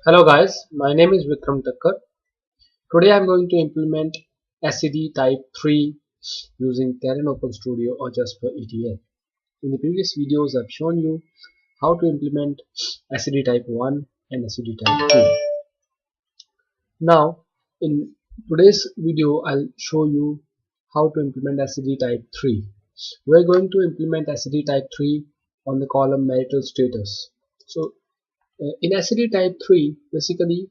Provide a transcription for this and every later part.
Hello guys, my name is Vikram Thakkar. Today I am going to implement SCD type 3 using Terrain Open Studio or just for ETL. In the previous videos I have shown you how to implement SCD type 1 and SCD type 2. Now in today's video I'll show you how to implement SCD type 3. We are going to implement SCD type 3 on the column marital status. So in SCD type 3, basically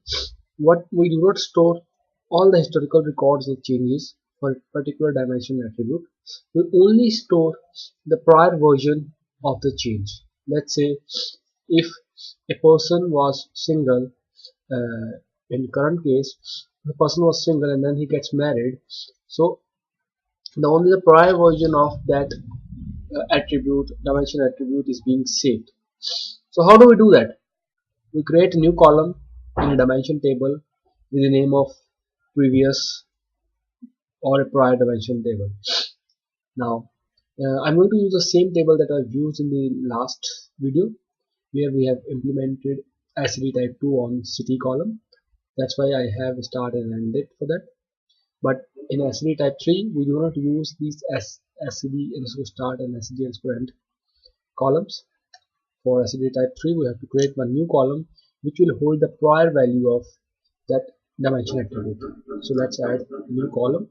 what we do not store all the historical records of changes for a particular dimension attribute. We only store the prior version of the change. Let's say if a person was single, in current case the person was single and then he gets married, so only the prior version of that attribute, dimension attribute is being saved. So how do we do that? We create a new column in a dimension table with the name of previous or a prior dimension table. Now I'm going to use the same table that I've used in the last video where we have implemented SCD type 2 on city column. That's why I have start and end date for that. But in SCD type 3 we do not use these SCD start and SCD end columns. For SCD type 3 we have to create one new column which will hold the prior value of that dimension attribute. So let's add a new column.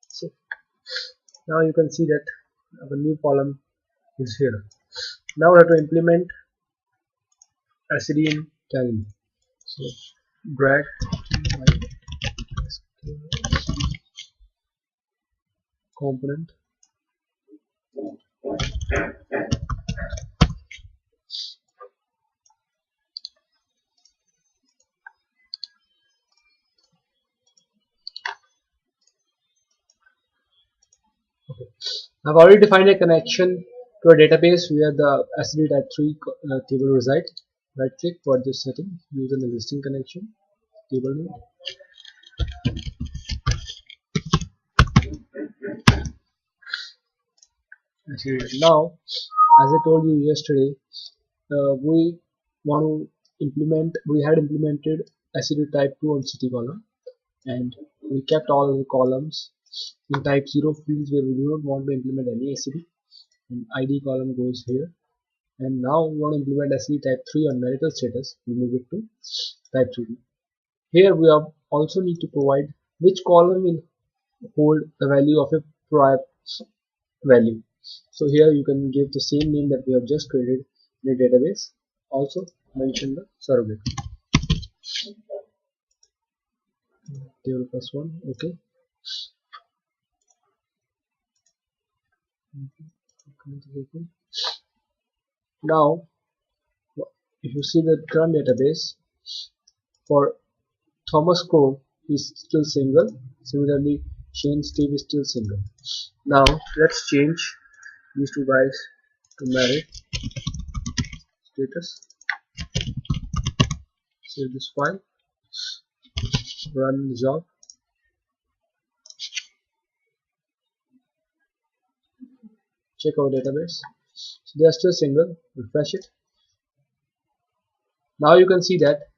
So now you can see that our new column is here. Now we have to implement SCD in Terrain. So drag component, okay. I've already defined a connection to a database where the SCD type 3 table resides. Right click for this setting, use an existing connection, table name. Now, as I told you yesterday, we had implemented SCD type 2 on city column, and we kept all the columns in type 0 fields where we do not want to implement any SCD, and ID column goes here. And now we want to implement SCD type 3 on marital status. We move it to type 3. Here we also need to provide which column will hold the value of a prior value. So here you can give the same name that we have just created in a database. Also mention the surrogate. Table plus 1. Okay. Now if you see the current database for Thomas Crow is still single, similarly Shane Steve is still single. Now let's change these two guys to married status. Save this file, run the job. Check our database. So they are still single. Refresh it. Now you can see that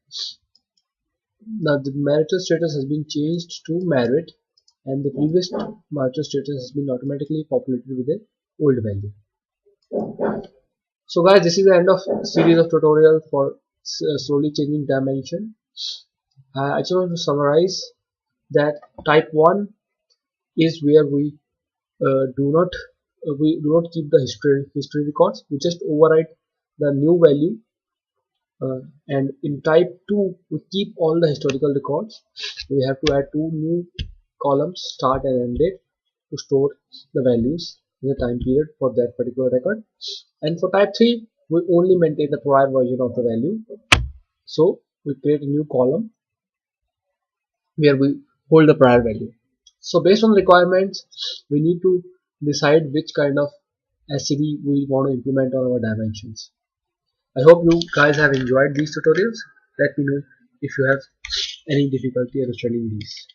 now the marital status has been changed to married, and the previous marital status has been automatically populated with a old value. So guys, this is the end of series of tutorial for slowly changing dimension. I just want to summarize that type 1 is where we do not keep the history records. We just overwrite the new value, and in type 2 we keep all the historical records. We have to add two new columns, start and end date, to store the values in the time period for that particular record. And for type 3 we only maintain the prior version of the value. So we create a new column where we hold the prior value. So based on the requirements we need to decide which kind of SCD we want to implement on our dimensions. I hope you guys have enjoyed these tutorials. Let me know if you have any difficulty understanding these.